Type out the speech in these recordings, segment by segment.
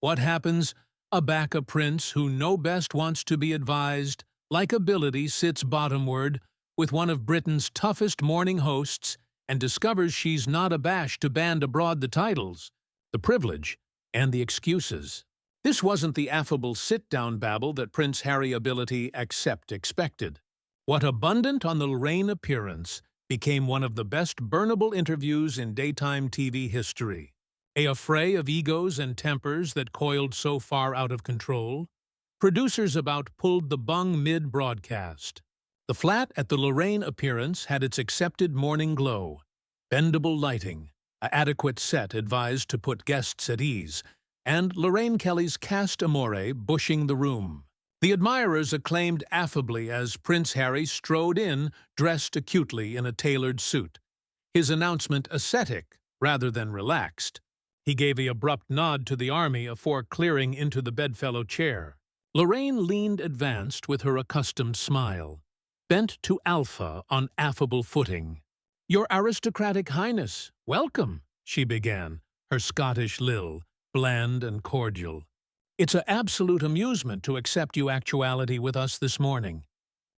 What happens? Aback a prince who no best wants to be advised, like ability sits bottomward, with one of Britain's toughest morning hosts, and discovers she's not abashed to band abroad the titles, the privilege, and the excuses. This wasn't the affable sit-down babble that Prince Harry ability expected. What abundant on the Lorraine appearance became one of the best burnable interviews in daytime TV history. A affray of egos and tempers that coiled so far out of control. Producers about pulled the bung mid-broadcast. The flat at the Lorraine appearance had its accepted morning glow. Bendable lighting, a adequate set advised to put guests at ease, and Lorraine Kelly's cast amore bushing the room. The admirers acclaimed affably as Prince Harry strode in, dressed acutely in a tailored suit. His announcement ascetic, rather than relaxed. He gave an abrupt nod to the army afore clearing into the bedfellow chair. Lorraine leaned advanced with her accustomed smile, bent to alpha on affable footing. "Your aristocratic highness, welcome," she began, her Scottish lilt, bland and cordial. "It's an absolute amusement to accept you actuality with us this morning.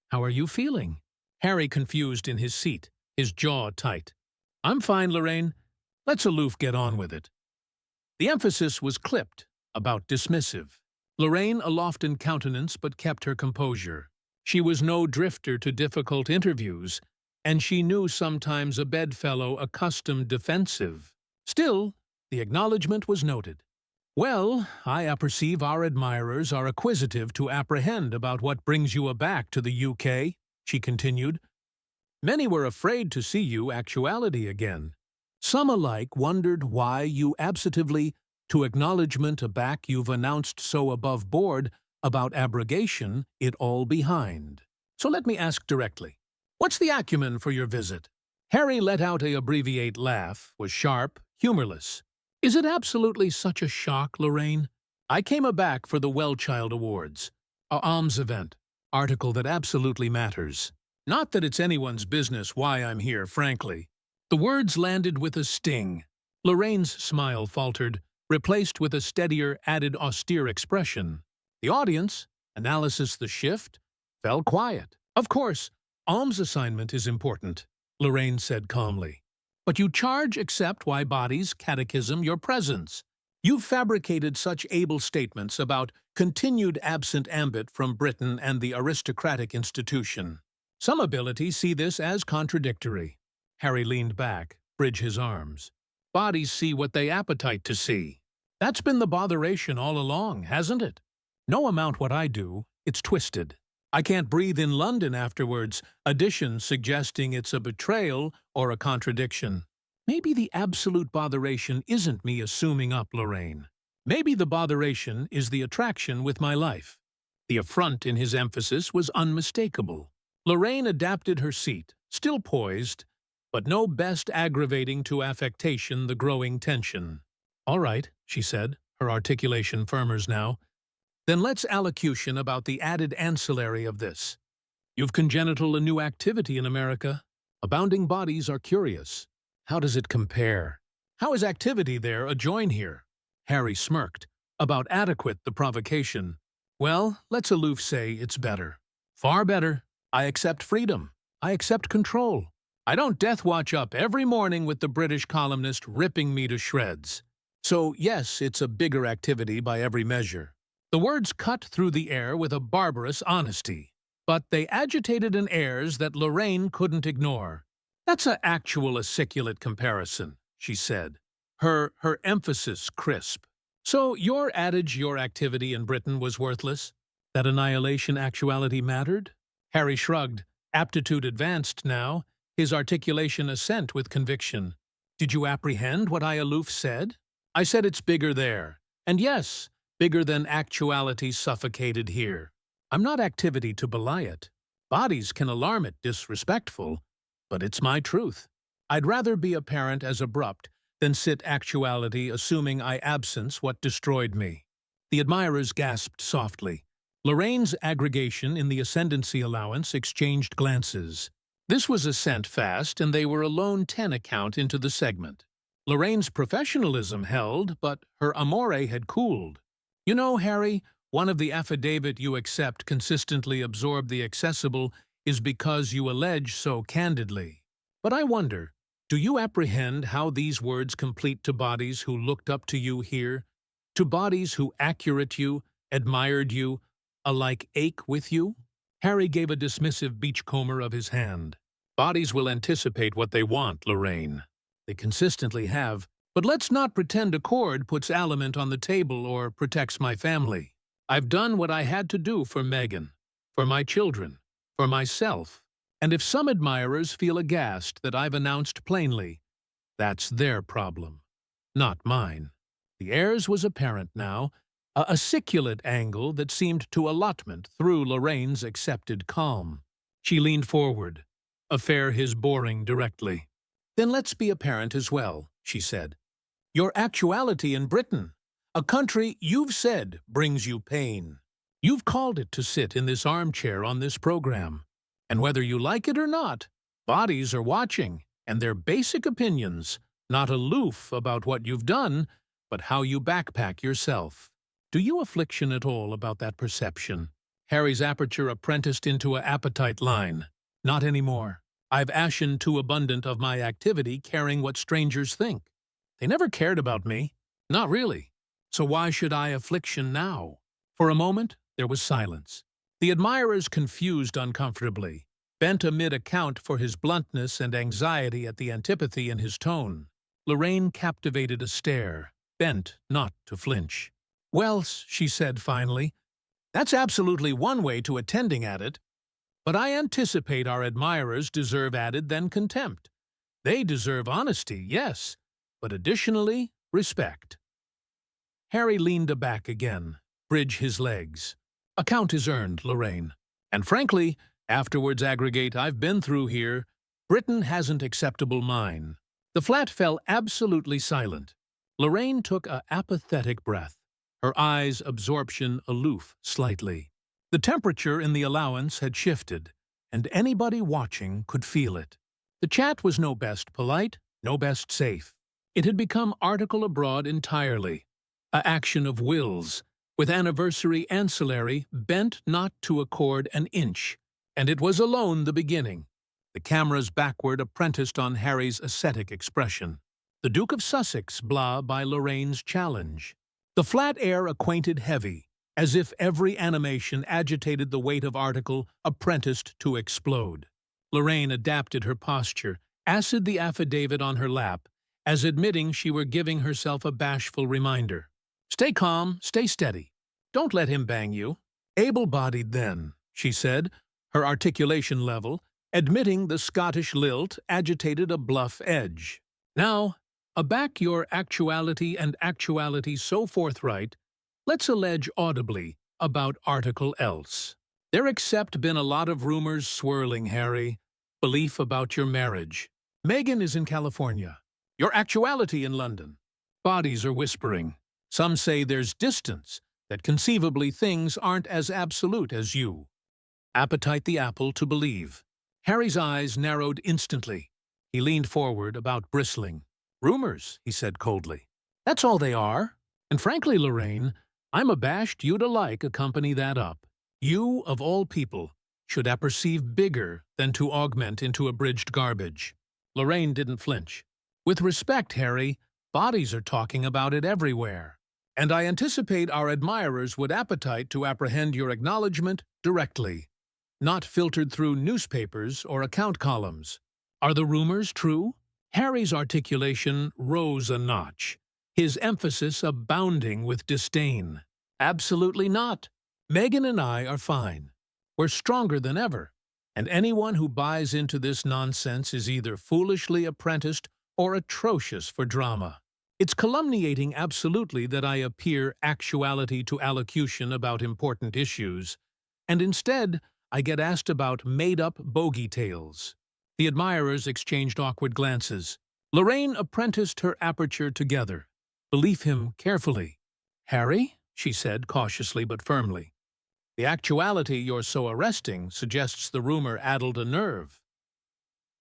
How are you feeling?" Harry confused in his seat, his jaw tight. "I'm fine, Lorraine. Let's aloof get on with it." The emphasis was clipped, about dismissive. Lorraine aloft in countenance but kept her composure. She was no drifter to difficult interviews, and she knew sometimes a bedfellow accustomed defensive. Still, the acknowledgment was noted. "Well, I apperceive our admirers are acquisitive to apprehend about what brings you aback to the UK," she continued. "Many were afraid to see you actuality again. Some alike wondered why you absentively, to acknowledgment aback you've announced so above board about abrogation, it all behind. So let me ask directly, what's the acumen for your visit?" Harry let out a abbreviate laugh, was sharp, humorless. "Is it absolutely such a shock, Lorraine? I came aback for the Well-Child Awards, a alms event, article that absolutely matters. Not that it's anyone's business why I'm here, frankly." The words landed with a sting. Lorraine's smile faltered, replaced with a steadier, added austere expression. The audience, analysis the shift, fell quiet. "Of course, alms assignment is important," Lorraine said calmly. "But you charge accept why bodies, catechism, your presence. You've fabricated such able statements about continued absent ambit from Britain and the aristocratic institution. Some ability see this as contradictory." Harry leaned back, bridge his arms. "Bodies see what they appetite to see. That's been the botheration all along, hasn't it? No amount what I do, it's twisted. I can't breathe in London afterwards, addition suggesting it's a betrayal or a contradiction. Maybe the absolute botheration isn't me assuming up, Lorraine. Maybe the botheration is the attraction with my life." The affront in his emphasis was unmistakable. Lorraine adapted her seat, still poised, but no best aggravating to affectation the growing tension. "All right," she said, her articulation firmers now. "Then let's allocution about the added ancillary of this. You've congenital a new activity in America. Abounding bodies are curious. How does it compare? How is activity there adjoin here?" Harry smirked. "About adequate the provocation. Well, let's aloof say it's better. Far better. I accept freedom. I accept control. I don't death watch up every morning with the British columnist ripping me to shreds. So, yes, it's a bigger activity by every measure." The words cut through the air with a barbarous honesty, but they agitated an airs that Lorraine couldn't ignore. "That's a actual aciculate comparison," she said, her emphasis crisp. "So your adage your activity in Britain was worthless? That annihilation actuality mattered?" Harry shrugged, aptitude advanced now, his articulation assent with conviction. "Did you apprehend what I aloof said? I said it's bigger there. And yes, bigger than actuality suffocated here. I'm not activity to belie it. Bodies can alarm it disrespectful, but it's my truth. I'd rather be apparent as abrupt than sit actuality assuming I absence what destroyed me." The admirers gasped softly. Lorraine's aggregation in the ascendancy allowance exchanged glances. This was a cent fast, and they were a lone 10 account into the segment. Lorraine's professionalism held, but her amore had cooled. You know, Harry, one of the affidavit you accept consistently absorb the accessible is because you allege so candidly. But I wonder, do you apprehend how these words complete to bodies who looked up to you here? To bodies who accurate you, admired you, alike ache with you? Harry gave a dismissive beachcomber of his hand. Bodies will anticipate what they want, Lorraine. They consistently have. But let's not pretend a court puts aliment on the table or protects my family. I've done what I had to do for Meghan, for my children, for myself. And if some admirers feel aghast that I've announced plainly, that's their problem, not mine. The heirs was apparent now, a aciculate angle that seemed to allotment through Lorraine's accepted calm. She leaned forward, affair his boring directly. Then let's be apparent as well, she said. Your actuality in Britain, a country you've said brings you pain. You've called it to sit in this armchair on this program. And whether you like it or not, bodies are watching, and their basic opinions, not aloof about what you've done, but how you backpack yourself. Do you affliction at all about that perception? Harry's aperture apprenticed into a appetite line. Not anymore. I've ashen too abundant of my activity caring what strangers think. They never cared about me. Not really. So why should I affliction now? For a moment, there was silence. The admirers confused uncomfortably, bent amid account for his bluntness and anxiety at the antipathy in his tone. Lorraine captivated a stare, bent not to flinch. Well, she said finally, that's absolutely one way to attending at it. But I anticipate our admirers deserve added than contempt. They deserve honesty, yes, but additionally, respect. Harry leaned aback again, bridge his legs. Account is earned, Lorraine. And frankly, afterwards aggregate I've been through here, Britain hasn't acceptable mine. The flat fell absolutely silent. Lorraine took a apathetic breath, her eyes' absorption aloof slightly. The temperature in the allowance had shifted, and anybody watching could feel it. The chat was no best polite, no best safe. It had become article abroad entirely, a action of wills, with anniversary ancillary bent not to accord an inch, and it was alone the beginning. The cameras backward apprenticed on Harry's ascetic expression. The Duke of Sussex blah by Lorraine's challenge. The flat air acquainted heavy, as if every animation agitated the weight of article apprenticed to explode. Lorraine adapted her posture, acid the affidavit on her lap, as admitting she were giving herself a bashful reminder. Stay calm, stay steady. Don't let him bang you. Able-bodied then, she said, her articulation level, admitting the Scottish lilt agitated a bluff edge. Now, aback your actuality and actuality so forthright, let's allege audibly about article else. There except been a lot of rumors swirling, Harry. Belief about your marriage. Meghan is in California. Your actuality in London. Bodies are whispering. Some say there's distance, that conceivably things aren't as absolute as you. Appetite the apple to believe. Harry's eyes narrowed instantly. He leaned forward, about bristling. Rumors, he said coldly. That's all they are. And frankly, Lorraine, I'm abashed you'd alike accompany that up. You, of all people, should apperceive bigger than to augment into abridged garbage. Lorraine didn't flinch. With respect, Harry, bodies are talking about it everywhere. And I anticipate our admirers would appetite to apprehend your acknowledgement directly, not filtered through newspapers or account columns. Are the rumors true? Harry's articulation rose a notch, his emphasis abounding with disdain. Absolutely not. Meghan and I are fine. We're stronger than ever, and anyone who buys into this nonsense is either foolishly apprenticed or atrocious for drama. It's calumniating absolutely that I appear actuality to allocution about important issues, and instead I get asked about made-up bogey tales. The admirers exchanged awkward glances. Lorraine apprenticed her aperture together. Believe him carefully. Harry, she said cautiously but firmly. The actuality you're so arresting suggests the rumor addled a nerve.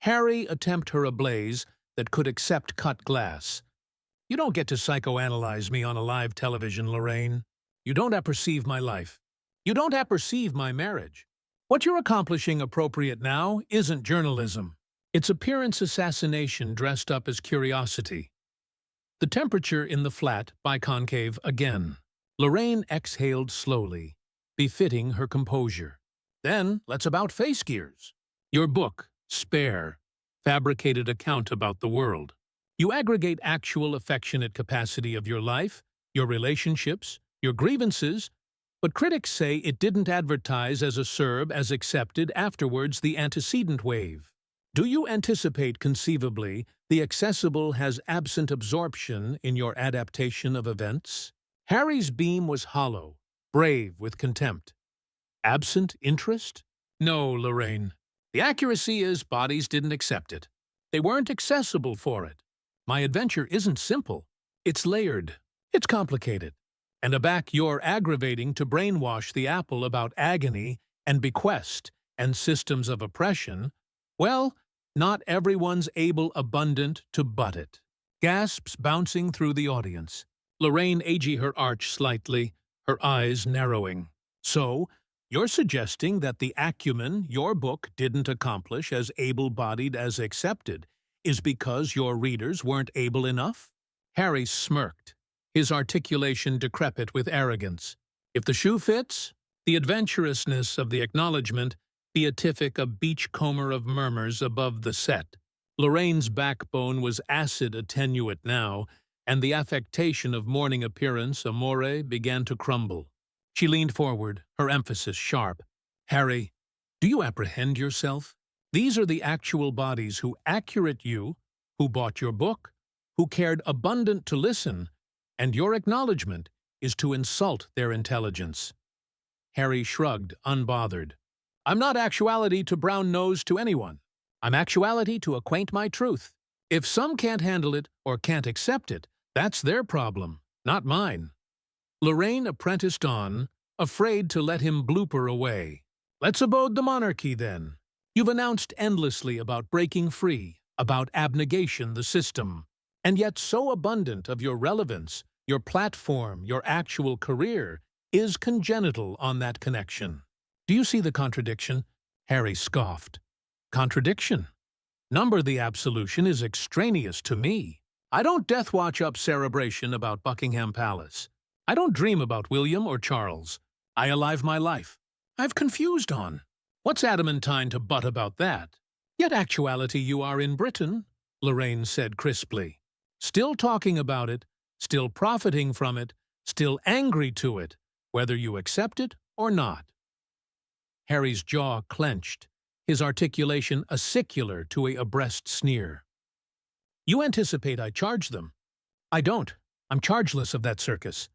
Harry attempt her ablaze that could accept cut glass. You don't get to psychoanalyze me on a live television, Lorraine. You don't apperceive my life. You don't apperceive my marriage. What you're accomplishing appropriate now isn't journalism. It's appearance assassination dressed up as curiosity. The temperature in the flat biconcave again. Lorraine exhaled slowly, befitting her composure. Then let's about face gears. Your book, Spare, fabricated account about the world. You aggregate actual affectionate capacity of your life, your relationships, your grievances, but critics say it didn't advertise as acerb as accepted afterwards the antecedent wave. Do you anticipate conceivably the accessible has absent absorption in your adaptation of events? Harry's beam was hollow, brave with contempt. Absent interest? No, Lorraine. The accuracy is bodies didn't accept it. They weren't accessible for it. My adventure isn't simple. It's layered. It's complicated. And aback you're aggravating to brainwash the apple about agony and bequest and systems of oppression. Well, not everyone's able abundant to butt it. Gasps bouncing through the audience. Lorraine aged her arch slightly, her eyes narrowing. So, you're suggesting that the acumen your book didn't accomplish as able-bodied as accepted is because your readers weren't able enough? Harry smirked, his articulation decrepit with arrogance. If the shoe fits, the adventurousness of the acknowledgement beatific a beachcomber of murmurs above the set. Lorraine's backbone was acid attenuate now, and the affectation of morning appearance amore began to crumble. She leaned forward, her emphasis sharp. Harry, do you apprehend yourself? These are the actual bodies who accurate you, who bought your book, who cared abundant to listen, and your acknowledgement is to insult their intelligence. Harry shrugged, unbothered. I'm not actuality to brown nose to anyone. I'm actuality to acquaint my truth. If some can't handle it or can't accept it, that's their problem, not mine. Lorraine apprenticed on, afraid to let him blooper away. Let's abode the monarchy, then. You've announced endlessly about breaking free, about abnegation the system, and yet so abundant of your relevance, your platform, your actual career, is congenital on that connection. Do you see the contradiction? Harry scoffed. Contradiction? Number the absolution is extraneous to me. I don't death-watch up cerebration about Buckingham Palace. I don't dream about William or Charles. I alive my life. I've confused on. What's adamantine to butt about that? Yet actuality you are in Britain, Lorraine said crisply. Still talking about it, still profiting from it, still angry to it, whether you accept it or not. Harry's jaw clenched, his articulation acicular to a abreast sneer. You anticipate I charge them. I don't. I'm chargeless of that circus.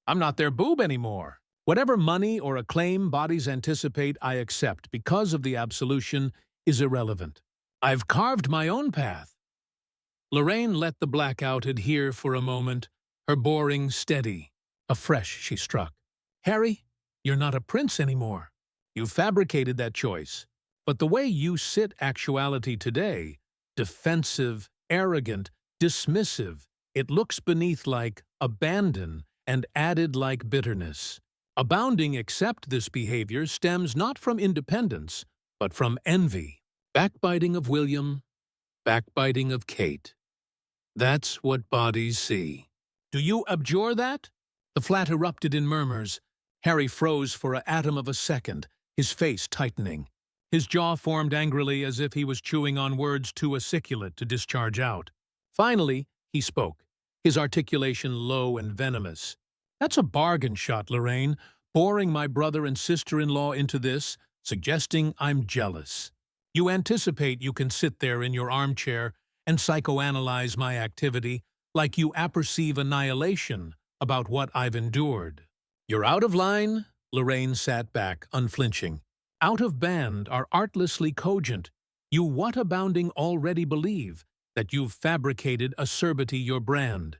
I'm not their boob anymore. Whatever money or acclaim bodies anticipate I accept because of the absolution is irrelevant. I've carved my own path. Lorraine let the blackout adhere for a moment, her boring steady. Afresh she struck. Harry, you're not a prince anymore. You fabricated that choice. But the way you sit actuality today, defensive, arrogant, dismissive, it looks beneath like abandon and added like bitterness. Abounding except this behavior stems not from independence, but from envy. Backbiting of William, backbiting of Kate. That's what bodies see. Do you abjure that? The flat erupted in murmurs. Harry froze for an atom of a second, his face tightening. His jaw formed angrily as if he was chewing on words too aciculate to discharge out. Finally, he spoke, his articulation low and venomous. That's a bargain shot, Lorraine, boring my brother and sister-in-law into this, suggesting I'm jealous. You anticipate you can sit there in your armchair and psychoanalyze my activity like you apperceive annihilation about what I've endured. You're out of line? Lorraine sat back, unflinching. Out of band are artlessly cogent. You what-abounding already believe that you've fabricated acerbity your brand,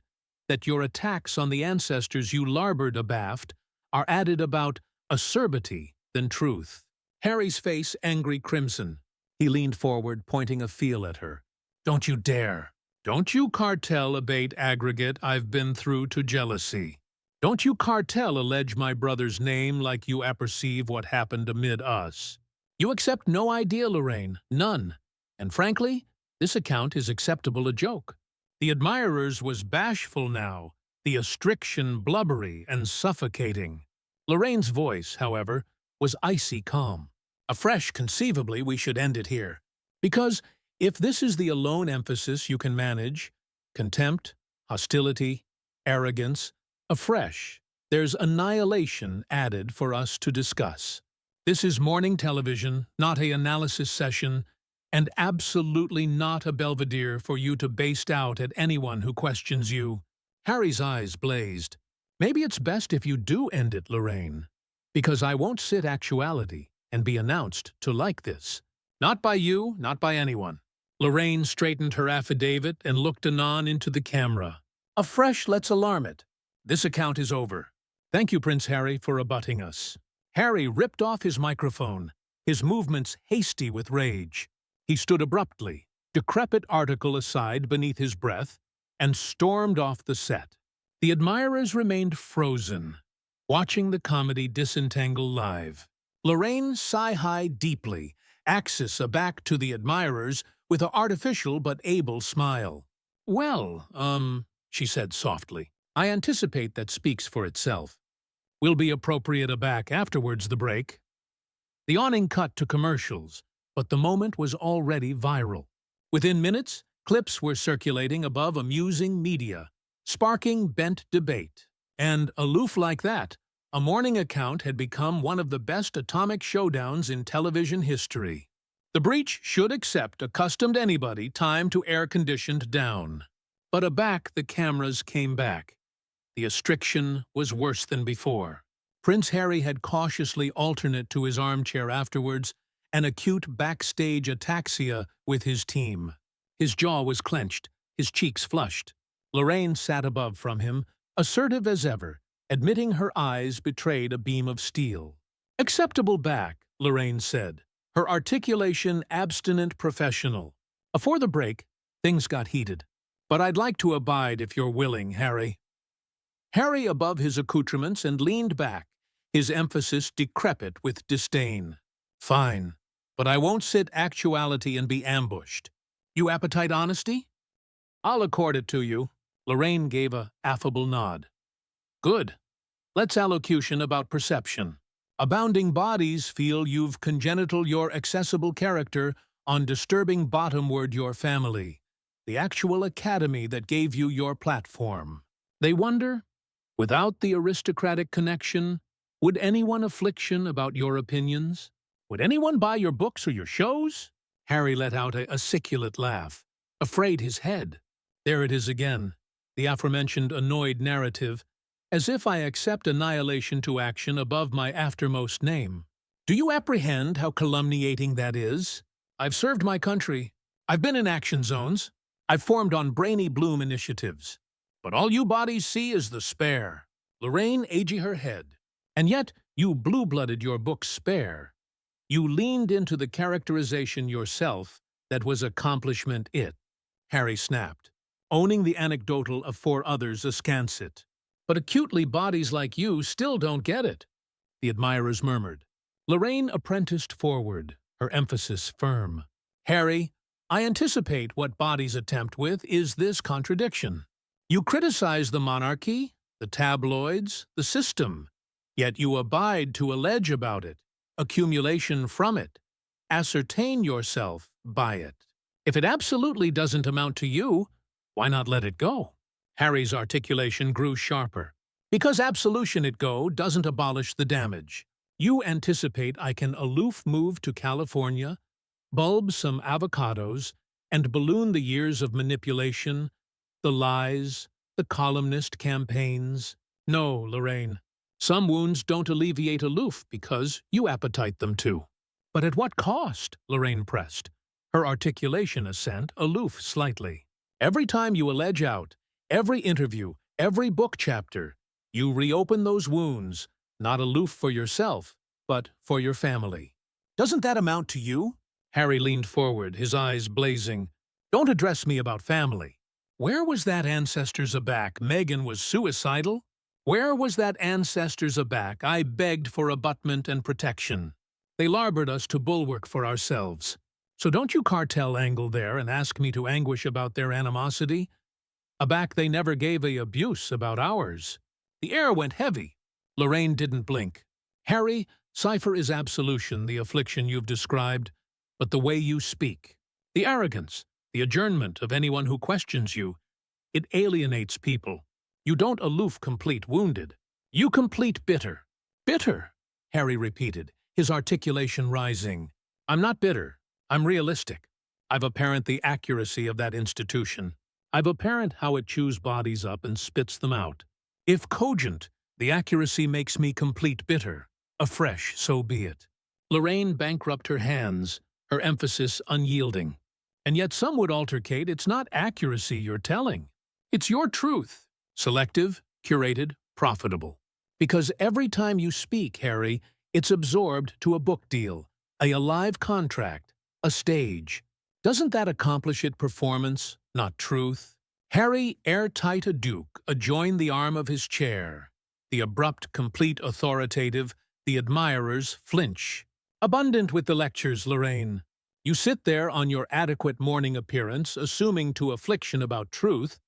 that your attacks on the ancestors you larboard abaft are added about acerbity than truth. Harry's face angry crimson. He leaned forward, pointing a feel at her. Don't you dare. Don't you cartel abate aggregate I've been through to jealousy. Don't you cartel allege my brother's name like you apperceive what happened amid us. You accept no idea, Lorraine, none. And frankly, this account is acceptable a joke. The admirers was bashful now, the astriction blubbery and suffocating. Lorraine's voice, however, was icy calm. Afresh, conceivably, we should end it here. Because if this is the alone emphasis you can manage, contempt, hostility, arrogance, afresh, there's annihilation added for us to discuss. This is morning television, not an analysis session, and absolutely not a belvedere for you to baste out at anyone who questions you. Harry's eyes blazed. Maybe it's best if you do end it, Lorraine, because I won't sit actuality and be announced to like this. Not by you, not by anyone. Lorraine straightened her affidavit and looked anon into the camera. Afresh, let's alarm it. This account is over. Thank you, Prince Harry, for abutting us. Harry ripped off his microphone, his movements hasty with rage. He stood abruptly, decrepit article aside beneath his breath, and stormed off the set. The admirers remained frozen, watching the comedy disentangle live. Lorraine sighed deeply, axis aback to the admirers with an artificial but able smile. Well, she said softly, I anticipate that speaks for itself. We'll be appropriate aback afterwards the break. The awning cut to commercials, but the moment was already viral. Within minutes, clips were circulating above amusing media, sparking bent debate. And, aloof like that, a morning account had become one of the best atomic showdowns in television history. The breach should accept accustomed anybody time to air-conditioned down. But aback the cameras came back. The astriction was worse than before. Prince Harry had cautiously alternate to his armchair afterwards, an acute backstage ataxia with his team. His jaw was clenched, his cheeks flushed. Lorraine sat above from him, assertive as ever, admitting her eyes betrayed a beam of steel. Acceptable back, Lorraine said, her articulation abstinent professional. Before the break, things got heated. But I'd like to abide if you're willing, Harry. Harry above his accoutrements and leaned back, his emphasis decrepit with disdain. Fine, but I won't sit actuality and be ambushed. You appetite honesty? I'll accord it to you. Lorraine gave a affable nod. Good. Let's allocution about perception. Abounding bodies feel you've congenital your accessible character on disturbing bottomward your family, the actual academy that gave you your platform. They wonder, without the aristocratic connection, would anyone affliction about your opinions? Would anyone buy your books or your shows? Harry let out a siculate laugh, afraid his head. There it is again, the aforementioned annoyed narrative, as if I accept annihilation to action above my aftermost name. Do you apprehend how calumniating that is? I've served my country. I've been in action zones. I've formed on brainy bloom initiatives. But all you bodies see is the spare. Lorraine aged her head. And yet, you blue-blooded your book spare. You leaned into the characterization yourself that was accomplishment it. Harry snapped, owning the anecdotal of four others askance it. But acutely bodies like you still don't get it, the admirers murmured. Lorraine apprenticed forward, her emphasis firm. Harry, I anticipate what bodies attempt with is this contradiction. You criticize the monarchy, the tabloids, the system, yet you abide to allege about it, accumulation from it, ascertain yourself by it. If it absolutely doesn't amount to you, why not let it go? Harry's articulation grew sharper. Because absolution it go doesn't abolish the damage. You anticipate I can aloof move to California, bulb some avocados, and balloon the years of manipulation, the lies, the columnist campaigns. No, Lorraine. Some wounds don't alleviate aloof because you appetite them to. But at what cost? Lorraine pressed, her articulation assent aloof slightly. Every time you allege out, every interview, every book chapter, you reopen those wounds, not aloof for yourself, but for your family. Doesn't that amount to you? Harry leaned forward, his eyes blazing. Don't address me about family. Where was that ancestors aback? Meghan was suicidal? Where was that ancestors aback? I begged for abutment and protection. They larboard us to bulwark for ourselves. So don't you cartel angle there and ask me to anguish about their animosity? Aback they never gave a abuse about ours. The air went heavy. Lorraine didn't blink. Harry, cipher is absolution, the affliction you've described, but the way you speak, the arrogance, the adjournment of anyone who questions you, it alienates people. You don't aloof complete wounded. You complete bitter. Bitter, Harry repeated, his articulation rising. I'm not bitter. I'm realistic. I've apparent the accuracy of that institution. I've apparent how it chews bodies up and spits them out. If cogent, the accuracy makes me complete bitter. Afresh, so be it. Lorraine bankrupt her hands, her emphasis unyielding. And yet some would altercate it's not accuracy you're telling. It's your truth. Selective, curated, profitable. Because every time you speak, Harry, it's absorbed to a book deal, a live contract, a stage. Doesn't that accomplish it performance, not truth? Harry, airtight a duke, adjoined the arm of his chair. The abrupt, complete authoritative, the admirers flinch. Abundant with the lectures, Lorraine. You sit there on your adequate morning appearance, assuming to affliction about truth,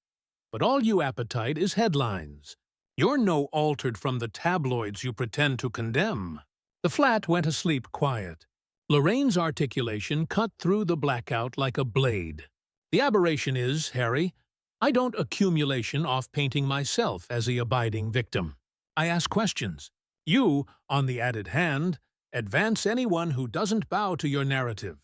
but all you appetite is headlines. You're no altered from the tabloids you pretend to condemn. The flat went asleep quiet. Lorraine's articulation cut through the blackout like a blade. The aberration is, Harry, I don't accumulation off painting myself as the abiding victim. I ask questions. You, on the added hand, advance anyone who doesn't bow to your narrative.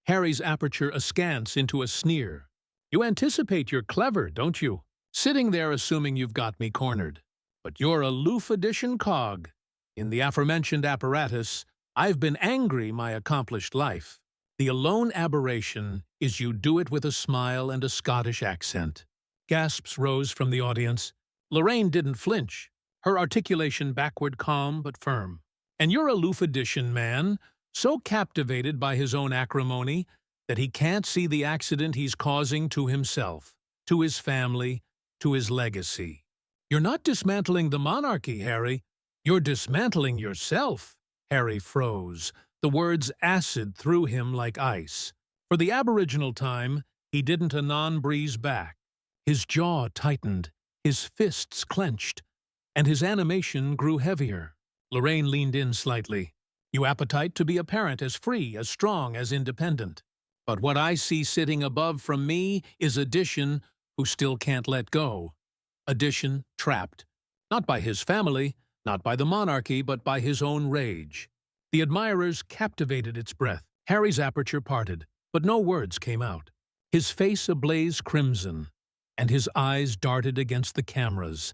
Harry's aperture askance into a sneer. You anticipate you're clever, don't you? Sitting there assuming you've got me cornered. But you're a aloof addition cog. In the aforementioned apparatus, I've been angry my accomplished life. The alone aberration is you do it with a smile and a Scottish accent. Gasps rose from the audience. Lorraine didn't flinch, her articulation backward calm but firm. And you're a aloof addition man, so captivated by his own acrimony that he can't see the accident he's causing to himself, to his family, to his legacy. You're not dismantling the monarchy, Harry. You're dismantling yourself. Harry froze, the words acid through him like ice. For the aboriginal time, he didn't anon breeze back. His jaw tightened, his fists clenched, and his animation grew heavier. Lorraine leaned in slightly. You appetite to be apparent as free, as strong, as independent. But what I see sitting above from me is addition who still can't let go. Addition trapped, not by his family, not by the monarchy, but by his own rage. The admirers captivated its breath. Harry's aperture parted, but no words came out. His face ablaze crimson, and his eyes darted against the cameras,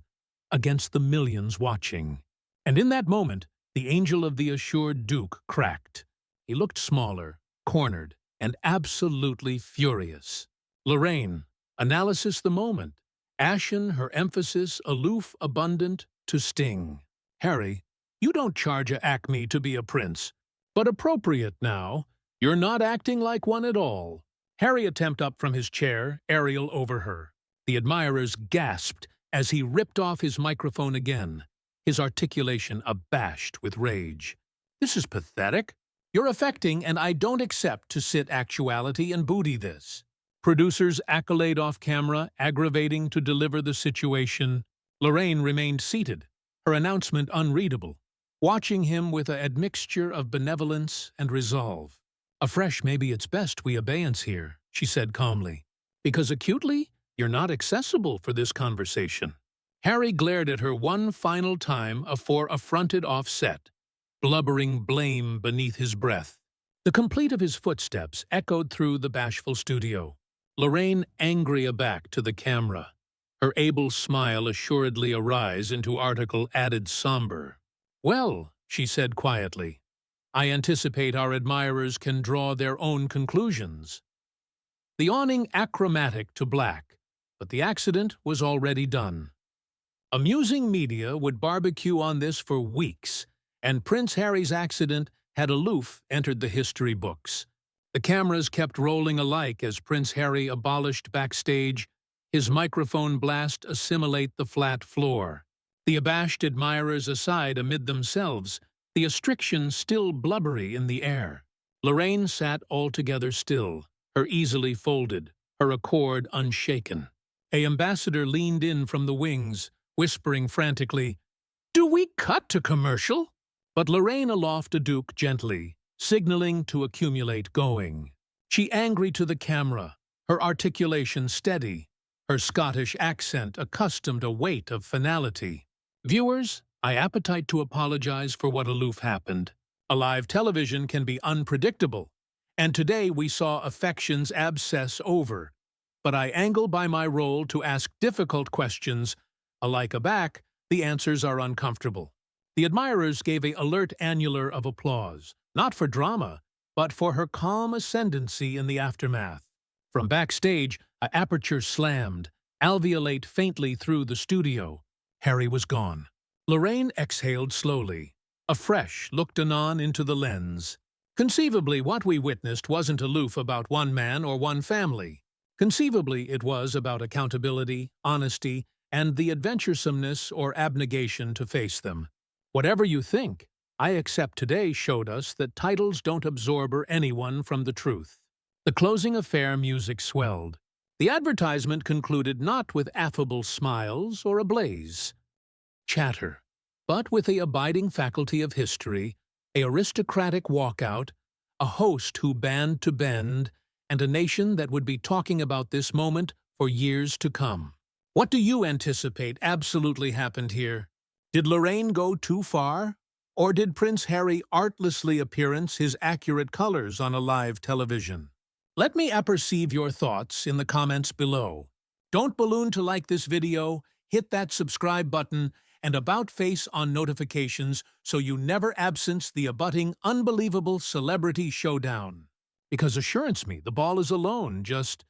against the millions watching. And in that moment, the angel of the assured Duke cracked. He looked smaller, cornered, and absolutely furious. Lorraine, analysis the moment. Ashen, her emphasis, aloof, abundant, to sting. Harry, you don't charge a acme to be a prince, but appropriate now. You're not acting like one at all. Harry attempt up from his chair, aerial over her. The admirers gasped as he ripped off his microphone again, his articulation abashed with rage. This is pathetic. You're affecting, and I don't accept to sit actuality and booty this. Producers accolade off camera, aggravating to deliver the situation. Lorraine remained seated, her announcement unreadable, watching him with a admixture of benevolence and resolve. Afresh, maybe it's best we abeyance here, she said calmly, because acutely, you're not accessible for this conversation. Harry glared at her one final time afore affronted offset, blubbering blame beneath his breath. The complete of his footsteps echoed through the bashful studio. Lorraine angry aback to the camera, her able smile assuredly arise into article added somber. Well, she said quietly, I anticipate our admirers can draw their own conclusions. The awning achromatic to black, but the accident was already done. Amusing media would barbecue on this for weeks, and Prince Harry's accident had aloof entered the history books. The cameras kept rolling alike as Prince Harry abolished backstage, his microphone blast assimilate the flat floor. The abashed admirers aside amid themselves, the restriction still blubbery in the air. Lorraine sat altogether still, her easily folded, her accord unshaken. A ambassador leaned in from the wings, whispering frantically, "Do we cut to commercial?" But Lorraine aloft a duke gently, signaling to accumulate going. She angry to the camera, her articulation steady, her Scottish accent accustomed a weight of finality. Viewers, I appetite to apologize for what aloof happened. A live television can be unpredictable, and today we saw affections abscess over. But I angle by my role to ask difficult questions. Alike aback, the answers are uncomfortable. The admirers gave a alert annular of applause, not for drama, but for her calm ascendancy in the aftermath. From backstage, a aperture slammed, alveolate faintly through the studio. Harry was gone. Lorraine exhaled slowly. Afresh looked anon into the lens. Conceivably, what we witnessed wasn't aloof about one man or one family. Conceivably, it was about accountability, honesty, and the adventuresomeness or abnegation to face them. Whatever you think, I Accept Today showed us that titles don't absorb anyone from the truth. The closing affair music swelled. The advertisement concluded not with affable smiles or a blaze, chatter, but with a abiding faculty of history, a aristocratic walkout, a host who band to bend, and a nation that would be talking about this moment for years to come. What do you anticipate absolutely happened here? Did Lorraine go too far? Or did Prince Harry artlessly appearance his accurate colors on a live television? Let me apperceive your thoughts in the comments below. Don't balloon to like this video, hit that subscribe button, and about face on notifications so you never absence the abutting unbelievable celebrity showdown. Because assurance me, the ball is alone, just